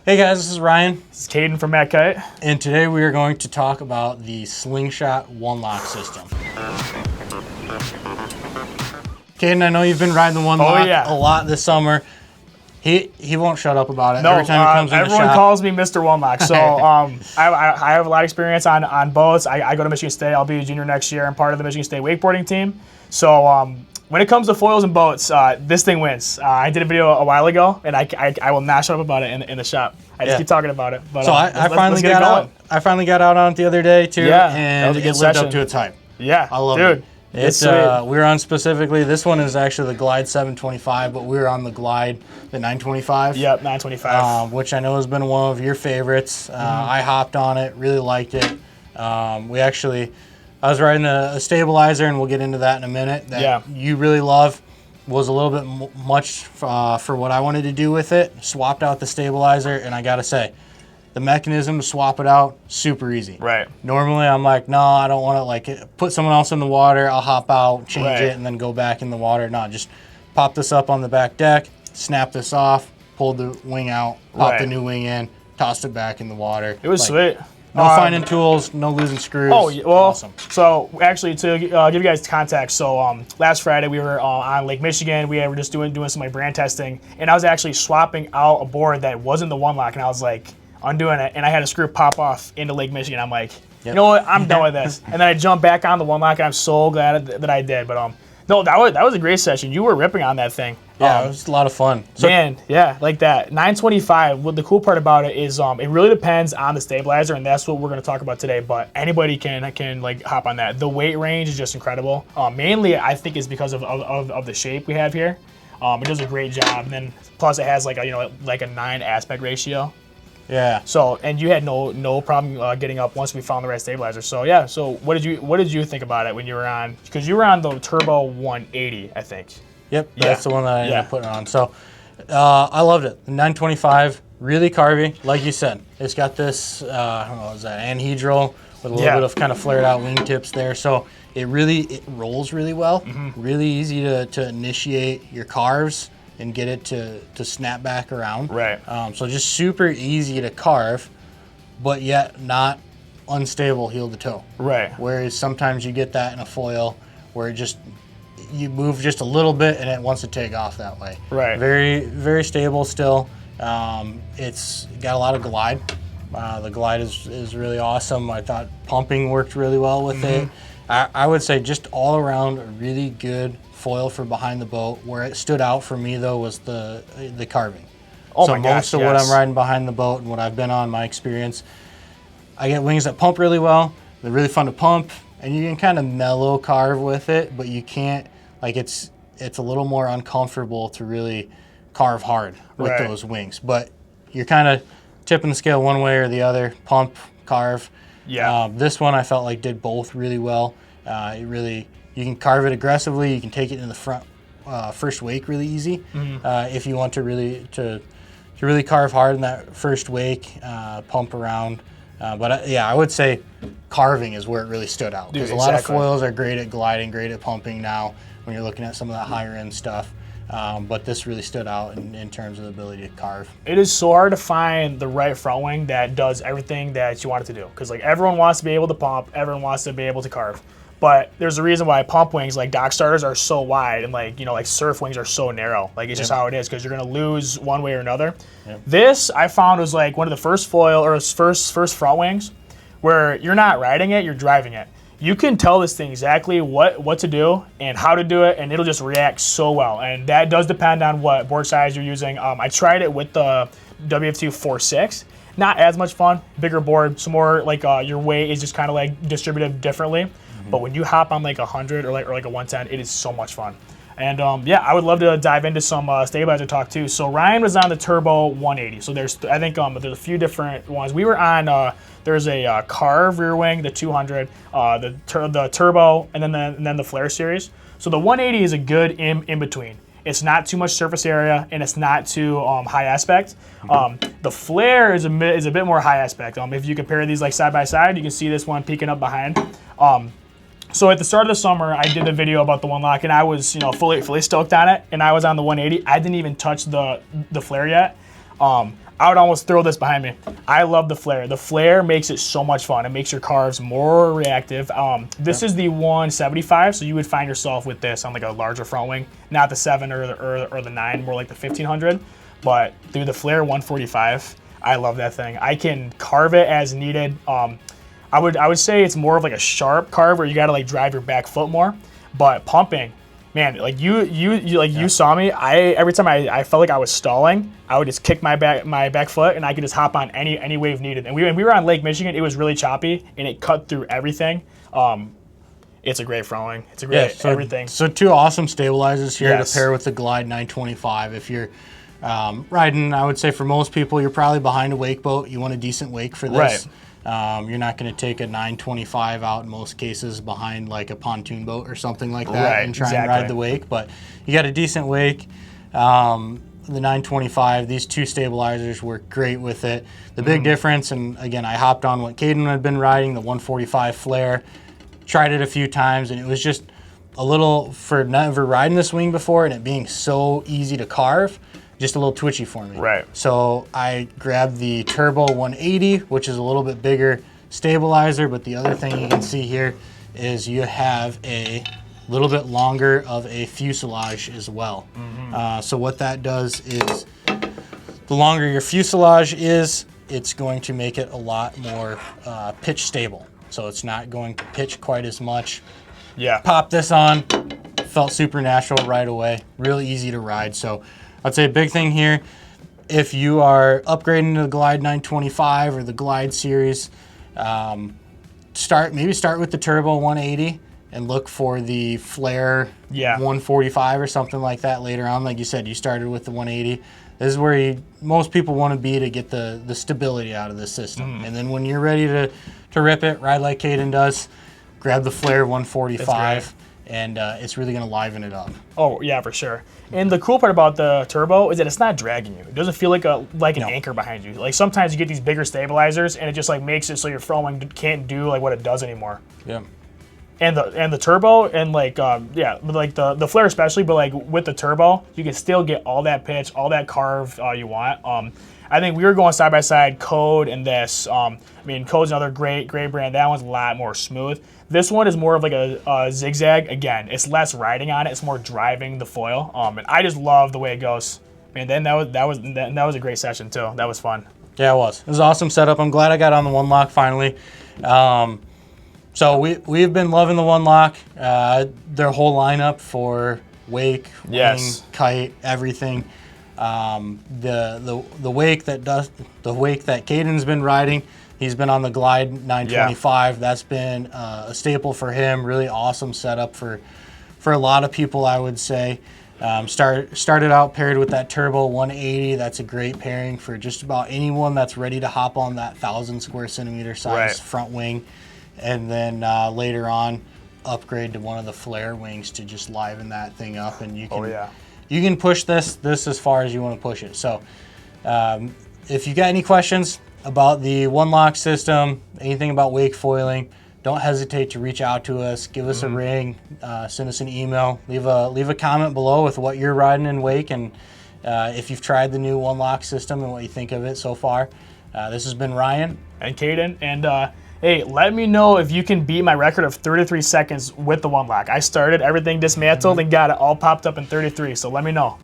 Hey guys, this is Ryan. This is Caden from Matt Kite. And today we are going to talk about the Slingshot One Lock system. Caden, I know you've been riding the One Lock a lot this summer. He won't shut up about it. No, every time he comes in the everyone shop. calls me Mr. One Lock. So I have a lot of experience on boats. I go to Michigan State. I'll be a junior next year. I'm part of the Michigan State wakeboarding team. So when it comes to foils and boats, this thing wins. I did a video a while ago, and I will not shut up about it in the shop. I just keep talking about it. But so I finally got out. I finally got out on it the other day too. Yeah, and it lived up to its hype. Yeah, I love it. It's we're on specifically. This one is actually the Glide 725, but we're on the Glide the 925. Yep, 925. Which I know has been one of your favorites. I hopped on it, really liked it. I was riding a stabilizer, and we'll get into that in a minute. That you really love. Was a little bit much for what I wanted to do with it. Swapped out the stabilizer, and I gotta say, the mechanism to swap it out, super easy. Right. Normally, I'm like, no, I don't want to put someone else in the water. I'll hop out, change it, and then go back in the water. No, just pop this up on the back deck, snap this off, pull the wing out, pop the new wing in, tossed it back in the water. It was sweet. No finding tools, no losing screws. Oh, well, awesome. So actually, to give you guys context, so last Friday we were on Lake Michigan. We were just doing some brand testing, and I was actually swapping out a board that wasn't the One Lock, and I was like undoing it, and I had a screw pop off into Lake Michigan. I'm like, you know what, I'm done with this. And then I jumped back on the One Lock, and I'm so glad that I did. But no, that was a great session. You were ripping on that thing. Yeah, it was a lot of fun. So, man, yeah, like that. 925, what the cool part about it is it really depends on the stabilizer, and that's what we're going to talk about today, but anybody can like hop on that. The weight range is just incredible. Mainly, I think it's because of the shape we have here. It does a great job, and then plus it has like a 9 aspect ratio. Yeah. So, and you had no problem getting up once we found the right stabilizer. So yeah. So what did you think about it when you were on? Because you were on the Turbo 180, I think. Yep. That's the one that I ended up putting on. So I loved it. The 925, really carvy, like you said. It's got this I don't know, what is that, anhedral with a little bit of kind of flared out wingtips there. So it rolls really well. Really easy to initiate your carves and get it to snap back around. Right. So just super easy to carve, but yet not unstable heel to toe. Right. Whereas sometimes you get that in a foil where you move just a little bit and it wants to take off that way. Right. Very, very stable still. It's got a lot of glide. The glide is really awesome. I thought pumping worked really well with it. I would say just all around a really good foil for behind the boat. Where it stood out for me though was the carving. Oh so my gosh, most of what I'm riding behind the boat and what I've been on, my experience, I get wings that pump really well. They're really fun to pump, and you can kind of mellow carve with it, but you can't, like it's a little more uncomfortable to really carve hard with those wings. But you're kind of tipping the scale one way or the other, pump, carve. Yeah. This one I felt like did both really well. You can carve it aggressively. You can take it in the front first wake really easy if you want to really carve hard in that first wake, pump around. But I would say carving is where it really stood out. Because a lot of foils are great at gliding, great at pumping now when you're looking at some of that higher end stuff. But this really stood out in terms of the ability to carve. It is so hard to find the right front wing that does everything that you want it to do. Because like everyone wants to be able to pump, everyone wants to be able to carve. But there's a reason why pump wings, like dock starters, are so wide, and like surf wings are so narrow. Like it's just how it is, because you're gonna lose one way or another. This I found was like one of the first foil or first front wings where you're not riding it, you're driving it. You can tell this thing exactly what to do and how to do it, and it'll just react so well. And that does depend on what board size you're using. I tried it with the WF2 4.6. Not as much fun, bigger board, some more like your weight is just kind of like distributed differently. But when you hop on like 100 or like a 110, it is so much fun. And I would love to dive into some stabilizer talk too. So Ryan was on the Turbo 180. So there's there's a few different ones. We were on there's a Carve rear wing, the 200, the Turbo, and then the Flare series. So the 180 is a good in between. It's not too much surface area, and it's not too high aspect. The Flare is a bit more high aspect. If you compare these like side by side, you can see this one peeking up behind. So at the start of the summer, I did a video about the One Lock, and I was fully stoked on it. And I was on the 180. I didn't even touch the Flare yet. I would almost throw this behind me. I love the flare. The flare makes it so much fun. It makes your carves more reactive. This is the 175, so you would find yourself with this on like a larger front wing, not the 7 or the 9, more like the 1500. But through the flare 145, I love that thing. I can carve it as needed. I would say it's more of like a sharp carve where you got to like drive your back foot more. But pumping, man, like you saw me. Every time I felt like I was stalling, I would just kick my back foot, and I could just hop on any wave needed. And we were on Lake Michigan. It was really choppy, and it cut through everything. It's a great front wing. It's a great everything. So 2 awesome stabilizers here to pair with the Glide 925. If you're riding, I would say for most people, you're probably behind a wake boat. You want a decent wake for this. You're not going to take a 925 out in most cases behind like a pontoon boat or something like that and try and ride the wake. But you got a decent wake. The 925, these 2 stabilizers work great with it. The big difference, and again, I hopped on what Caden had been riding, the 145 flare. Tried it a few times, and it was just a little, for never riding this wing before and it being so easy to carve, just a little twitchy for me. Right. So I grabbed the Turbo 180, which is a little bit bigger stabilizer, but the other thing you can see here is you have a little bit longer of a fuselage as well. So what that does is the longer your fuselage is, it's going to make it a lot more pitch stable. So it's not going to pitch quite as much. Yeah. Pop this on, felt super natural right away, really easy to ride. So I'd say a big thing here, if you are upgrading to the Glide 925 or the Glide series, start with the Turbo 180 and look for the Flare 145 or something like that later on. Like you said, you started with the 180. This is where most people want to be to get the stability out of the system. And then when you're ready to rip it, ride like Caden does, grab the Flare 145. And it's really going to liven it up. Oh, yeah, for sure. And the cool part about the Turbo is that it's not dragging you. It doesn't feel like an anchor behind you. Like sometimes you get these bigger stabilizers, and it just like makes it so your front wing can't do like what it does anymore. Yeah. And the Turbo and like like the Flare especially, but like with the Turbo, you can still get all that pitch, all that carve you want. I think we were going side by side, Code and this. I mean, Code's another great brand. That one's a lot more smooth. This one is more of like a zigzag. Again, it's less riding on it. It's more driving the foil. And I just love the way it goes. Man, then that was a great session too. That was fun. Yeah, it was. It was an awesome setup. I'm glad I got on the One Lock finally. So we've been loving the One Lock. Their whole lineup for wake, wing, kite, everything. The wake that Caden's been riding, he's been on the Glide 925. Yeah. That's been a staple for him. Really awesome setup for a lot of people, I would say. Started out paired with that Turbo 180. That's a great pairing for just about anyone that's ready to hop on that 1,000 square centimeter size front wing. And then later on, upgrade to one of the flare wings to just liven that thing up, and you can you can push this as far as you want to push it. So if you got any questions about the One Lock system, anything about wake foiling, don't hesitate to reach out to us. Give us a ring, send us an email, leave a comment below with what you're riding in wake, and if you've tried the new One Lock system and what you think of it so far. This has been Ryan and Caden, and hey, let me know if you can beat my record of 33 seconds with the One Lock. I started everything dismantled and got it all popped up in 33, so let me know.